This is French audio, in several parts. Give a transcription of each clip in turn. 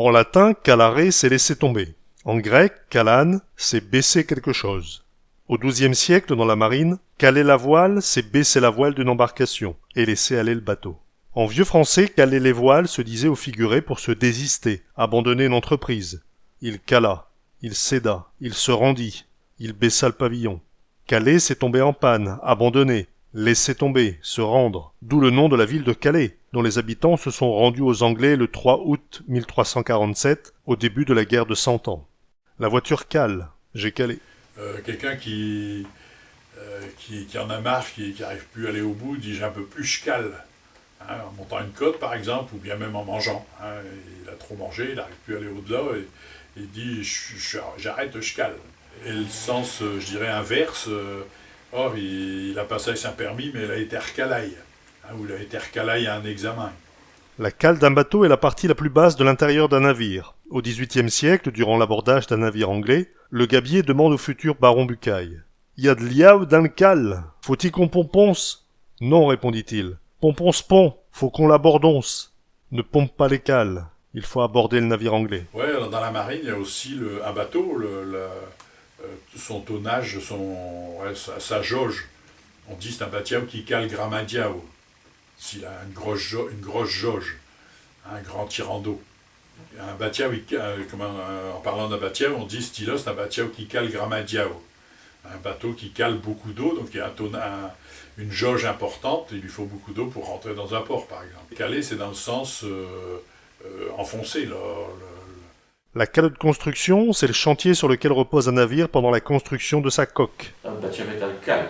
En latin, calare, c'est laisser tomber. En grec, kalan, c'est baisser quelque chose. Au XIIe siècle, dans la marine, caler la voile, c'est baisser la voile d'une embarcation et laisser aller le bateau. En vieux français, caler les voiles se disait au figuré pour se désister, abandonner une entreprise. Il cala, il céda, il se rendit, il baissa le pavillon. Caler, c'est tomber en panne, abandonner, laisser tomber, se rendre, d'où le nom de la ville de Calais, dont les habitants se sont rendus aux Anglais le 3 août 1347, au début de la guerre de 100 ans. La voiture cale, j'ai calé. Quelqu'un qui en a marre, qui n'arrive plus à aller au bout, dit j'en peux plus, je cale. Hein, en montant une côte par exemple, ou bien même en mangeant. Hein, il a trop mangé, il n'arrive plus à aller au-delà, et il dit j'arrête, je cale. Et le sens, je dirais, inverse, or il a passé son permis, mais il a été recalaille, hein, ou il a été recalaille à un examen. La cale d'un bateau est la partie la plus basse de l'intérieur d'un navire. Au XVIIIe siècle, durant l'abordage d'un navire anglais, le gabier demande au futur baron Bucaille. « Y a de liaou dans le cale, faut-il qu'on pomponce ?»« Non, répondit-il. Pomponce pont, faut qu'on l'abordonce. Ne pompe pas les cales, il faut aborder le navire anglais. » Ouais, dans la marine, il y a aussi un bateau, son tonnage, sa jauge. On dit c'est un bateau qui cale Gramadiao. S'il a une grosse jauge, un grand tirant d'eau. Un bateau, en parlant d'un bateau, on dit ce style-là, c'est un bateau qui cale Gramadiao. Un bateau qui cale beaucoup d'eau, donc il y a une jauge importante, il lui faut beaucoup d'eau pour rentrer dans un port, par exemple. Caler, c'est dans le sens enfoncé, là. La cale de construction, c'est le chantier sur lequel repose un navire pendant la construction de sa coque. Un bateau est dans le cale.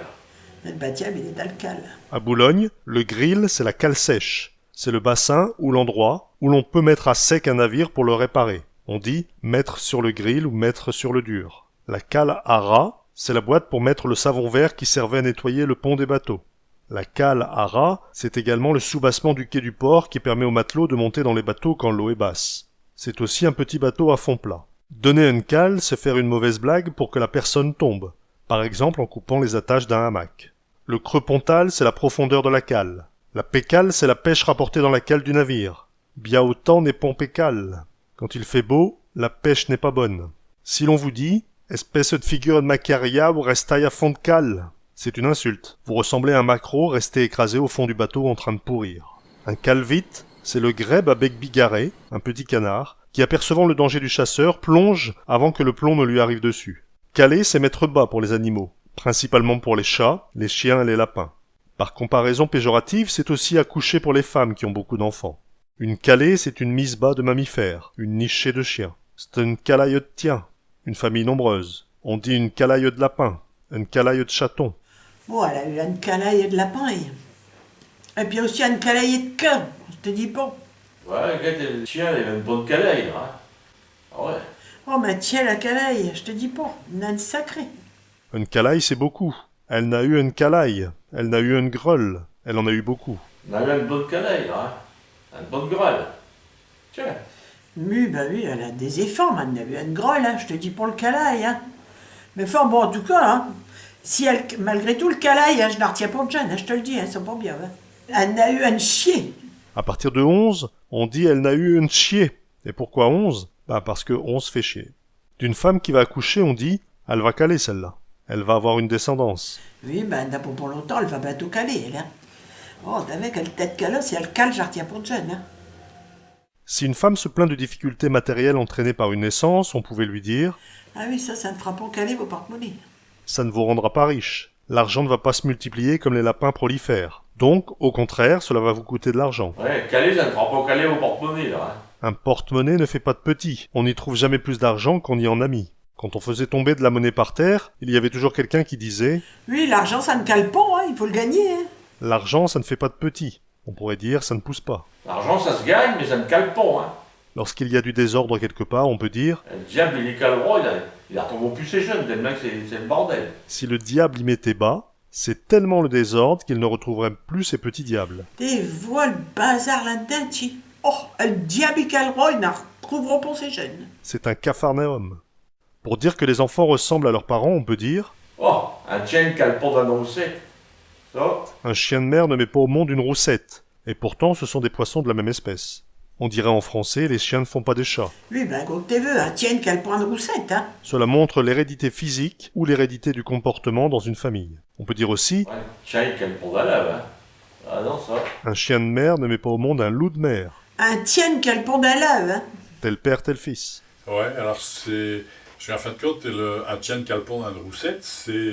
Le bateau, il est dans le cale. À Boulogne, le grill, c'est la cale sèche. C'est le bassin ou l'endroit où l'on peut mettre à sec un navire pour le réparer. On dit mettre sur le grill ou mettre sur le dur. La cale à ras, c'est la boîte pour mettre le savon vert qui servait à nettoyer le pont des bateaux. La cale à ras, c'est également le soubassement du quai du port qui permet aux matelots de monter dans les bateaux quand l'eau est basse. C'est aussi un petit bateau à fond plat. Donner une cale, c'est faire une mauvaise blague pour que la personne tombe. Par exemple en coupant les attaches d'un hamac. Le creux pontal, c'est la profondeur de la cale. La pécale, c'est la pêche rapportée dans la cale du navire. Bien autant n'est pas pécale. Quand il fait beau, la pêche n'est pas bonne. Si l'on vous dit « espèce de figure de macaria ou restaille à fond de cale », c'est une insulte. Vous ressemblez à un maquereau resté écrasé au fond du bateau en train de pourrir. Un calvite, c'est le grèbe à bec bigarré, un petit canard, qui apercevant le danger du chasseur, plonge avant que le plomb ne lui arrive dessus. Caler, c'est mettre bas pour les animaux, principalement pour les chats, les chiens et les lapins. Par comparaison péjorative, c'est aussi accoucher pour les femmes qui ont beaucoup d'enfants. Une calée, c'est une mise bas de mammifères, une nichée de chiens. C'est une calaille de tien, une famille nombreuse. On dit une calaille de lapin, une calaille de chaton. Bon, elle a eu une calaille de lapin. Et puis aussi une calaille de queue, je te dis pas. Ouais, regarde, le chien, il a une bonne calaille, là. Ah ouais. Oh, mais tiens, la calaille, je te dis pas, une âne sacrée. Une calaille, c'est beaucoup. Elle n'a eu une calaille, elle n'a eu une greule, elle en a eu beaucoup. On a eu une bonne calaille, là. Une bonne greule. Tiens. Oui, bah oui, elle a des efforts, elle a eu une grolle, hein, je te dis pas le calaille. Hein. Mais enfin, bon, en tout cas, hein, si elle, malgré tout, le calaille, hein, je ne la retiens pas de jeune, hein, je te le dis, hein, c'est pas bien. Hein. Elle n'a eu un chier. À partir de 11, on dit elle n'a eu une chier. Et pourquoi 11 ? Bah parce que 11 fait chier. D'une femme qui va accoucher, on dit elle va caler celle-là. Elle va avoir une descendance. Oui, ben, n'a pas pour longtemps, elle va bientôt caler, elle. Hein. Oh, t'avais quelle tête qu'elle a, si elle cale, je la retiens pas de jeune. Hein. Si une femme se plaint de difficultés matérielles entraînées par une naissance, on pouvait lui dire ah oui, ça ne fera pas caler vos porte-monnaies. ça ne vous rendra pas riche. L'argent ne va pas se multiplier comme les lapins prolifèrent. Donc, au contraire, cela va vous coûter de l'argent. Ouais, caler, ça ne fera pas caler au porte-monnaie, là. Hein. Un porte-monnaie ne fait pas de petit. On n'y trouve jamais plus d'argent qu'on y en a mis. Quand on faisait tomber de la monnaie par terre, il y avait toujours quelqu'un qui disait « Oui, l'argent, ça ne cale pas, hein, il faut le gagner. Hein. » L'argent, ça ne fait pas de petit. On pourrait dire ça ne pousse pas. L'argent, ça se gagne, mais ça ne cale pas, hein. Lorsqu'il y a du désordre quelque part, on peut dire le diable, il est calrois, il a retrouvé plus ses jeunes, tellement que c'est le bordel. Si le diable y mettait bas, c'est tellement le désordre qu'il ne retrouverait plus ses petits diables. T'es vois le bazar là-dedans, tu. Oh, le diable et calroy, ils n'en retrouveront pas ces jeunes. C'est un capharnaüm. Pour dire que les enfants ressemblent à leurs parents, on peut dire oh, un chien ne cale pas d'annoncer. Ça. Un chien de mer ne met pas au monde une roussette. Et pourtant, ce sont des poissons de la même espèce. On dirait en français, les chiens ne font pas des chats. Lui, ben, gros que t'es veux, un tienne qu'elle point de roussette, hein. Cela montre l'hérédité physique ou l'hérédité du comportement dans une famille. On peut dire aussi, Ouais, chien qui a le pont à lave, hein. Ah non, ça. un chien de mer ne met pas au monde un loup de mer. Un tienne qu'elle pond à lave, hein. Tel père, tel fils. Ouais, alors c'est. Parce qu'en fin de compte, un tienne calpon d'une roussette, c'est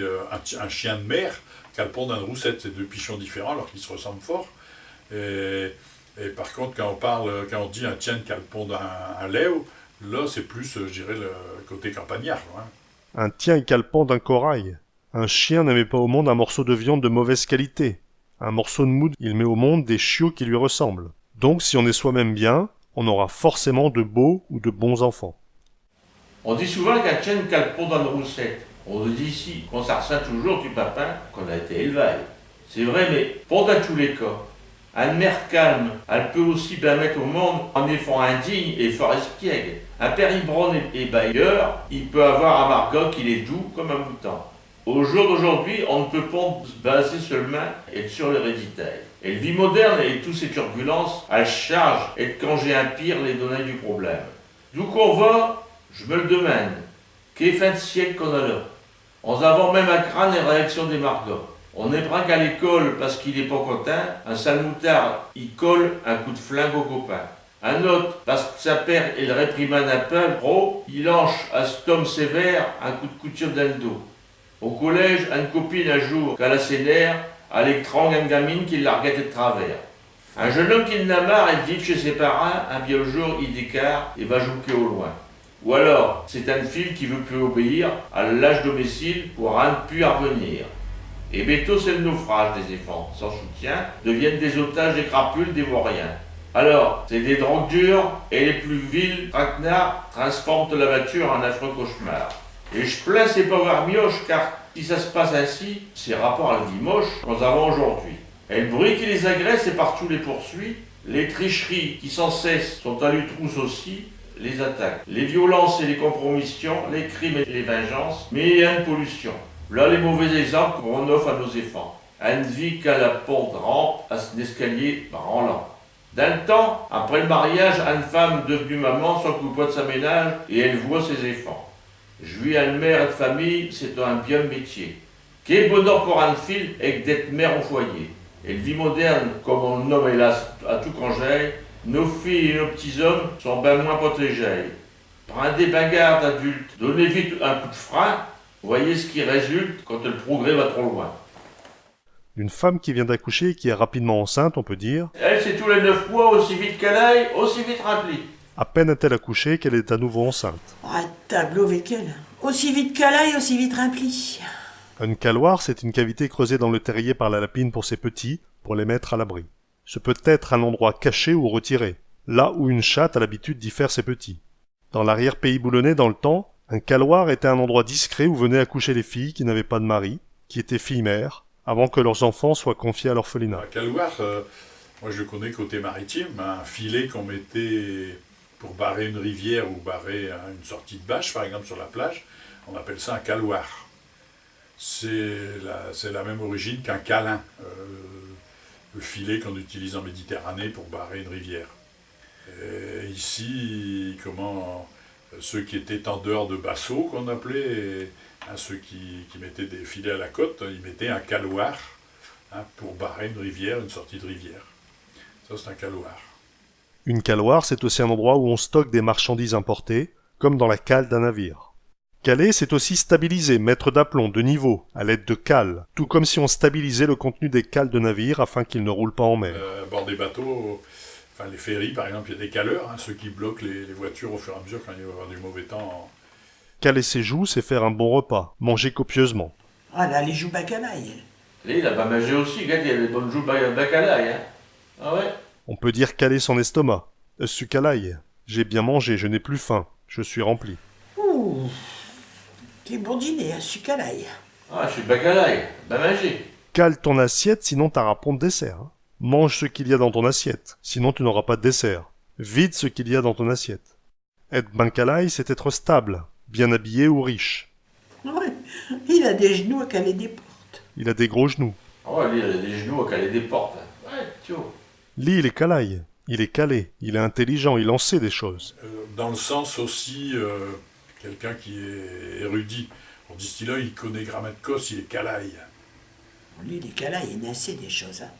un chien de mer calpon d'une roussette. C'est deux pichons différents alors qu'ils se ressemblent fort. Et par contre, quand on dit un tienne calpon d'un léo, là c'est plus, je dirais, le côté campagnard. Hein. Un tien est calpant d'un corail. Un chien ne met pas au monde un morceau de viande de mauvaise qualité. Un morceau de mou, il met au monde des chiots qui lui ressemblent. Donc si on est soi-même bien, on aura forcément de beaux ou de bons enfants. On dit souvent qu'un chien cale pont dans une roussette. On le dit ici, qu'on s'arsène toujours du papin qu'on a été élevé. C'est vrai, mais pas dans tous les cas. Une mère calme, elle peut aussi bien mettre au monde un enfant indigne et fort espiègle. Un père ivron et bailleur, il peut avoir un Margot qu'il est doux comme un mouton. Au jour d'aujourd'hui, on ne peut pas se baser seulement et sur l'héréditaire. Et le vie moderne et toutes ses turbulences, elle charge et quand j'ai un pire les données du problème. D'où qu'on va, je me le demande. Quelle fin de siècle qu'on a là? En avons même un crâne et réaction des Margots. On est brin qu'à l'école parce qu'il est pas content, un sale moutard, il colle un coup de flingue au copain. Un autre, parce que sa père est le réprimande un peu pro, il lance à cet homme sévère un coup de couture dans le dos. Au collège, une copine un jour, qu'à la sénère, elle étrangle une gamine qui l'a regardé de travers. Un jeune homme qui en a marre et vit chez ses parents, un bien jour, il décare et va jouer au loin. Ou alors, c'est une fille qui veut plus obéir, à l'âge domicile pour rien de plus à revenir. Et bientôt, c'est le naufrage des enfants, sans soutien, deviennent des otages des crapules des vauriens. Alors, c'est des drogues dures et les plus vils traquenards transforment la voiture en affreux cauchemar. Et je plains ces pauvres mioches car si ça se passe ainsi, c'est rapport à la vie moche que nous avons aujourd'hui. Et le bruit qui les agresse et partout les poursuit, les tricheries qui sans cesse sont à l'utrousse aussi, les attaques, les violences et les compromissions, les crimes et les vengeances, mais il y a une pollution. Là les mauvais exemples qu'on offre à nos enfants. Une vie qu'à la porte rampe à un escalier branlant. Dans le temps, après le mariage, une femme devenue maman s'occupe de sa ménage et elle voit ses enfants. Jouir une mère de famille, c'est un bien métier. Quel bonheur pour une fille est d'être mère au foyer. Et la vie moderne, comme on le nomme hélas à tout congé, nos filles et nos petits hommes sont bien moins protégés. Prenez des bagarres d'adultes, donnez vite un coup de frein, voyez ce qui résulte quand le progrès va trop loin. Une femme qui vient d'accoucher et qui est rapidement enceinte, on peut dire, Elle, c'est tous les 9 mois, aussi vite qu'elle aille, aussi vite remplie. à peine a-t-elle accouché qu'elle est à nouveau enceinte. Un tableau avec elle. Aussi vite qu'elle aille, aussi vite rempli. Un caloir, c'est une cavité creusée dans le terrier par la lapine pour ses petits, pour les mettre à l'abri. Ce peut être un endroit caché ou retiré, là où une chatte a l'habitude d'y faire ses petits. Dans l'arrière-pays boulonnais, dans le temps, un caloir était un endroit discret où venaient accoucher les filles qui n'avaient pas de mari, qui étaient filles-mères, avant que leurs enfants soient confiés à l'orphelinat. Un caloir, moi je le connais côté maritime, un filet qu'on mettait pour barrer une rivière ou barrer une sortie de bâche, par exemple sur la plage, on appelle ça un caloir. C'est la même origine qu'un câlin, le filet qu'on utilise en Méditerranée pour barrer une rivière. Et ici, ceux qui étaient en dehors de Bassot, qu'on appelait, ceux qui mettaient des filets à la côte, ils mettaient un caloir pour barrer une rivière, une sortie de rivière. Ça, c'est un caloir. Une caloire, c'est aussi un endroit où on stocke des marchandises importées, comme dans la cale d'un navire. Caler, c'est aussi stabiliser, mettre d'aplomb, de niveau, à l'aide de cales, tout comme si on stabilisait le contenu des cales de navire afin qu'ils ne roulent pas en mer. À bord des bateaux, enfin les ferries par exemple, il y a des caleurs, ceux qui bloquent les voitures au fur et à mesure quand il va y avoir du mauvais temps. Caler ses joues, c'est faire un bon repas, manger copieusement. Ah là, les joues bacalaï, elle. Là, il a pas mangé aussi, regarde, il y a des bonnes joues bacalaï, hein. Ah ouais? On peut dire caler son estomac. Su calaille. J'ai bien mangé, je n'ai plus faim, je suis rempli. Ouh, quel bon dîner, un sucalaï. Ah, je suis bacalaï, ben mangé. Cale ton assiette, sinon t'auras pas de dessert. Mange ce qu'il y a dans ton assiette, sinon tu n'auras pas de dessert. Vide ce qu'il y a dans ton assiette. Être ben calaille, c'est être stable, bien habillé ou riche. Ouais, il a des genoux à caler des portes. Il a des gros genoux. Ah ouais, lui, il a des genoux à caler des portes. Ouais, tu vois. Lui, il est calaille. Il est calé, il est intelligent, il en sait des choses. Dans le sens aussi, quelqu'un qui est érudit. On dit, il connaît Grammaticos, il est calaille. Lui, les calailles, il en sait des choses. Hein.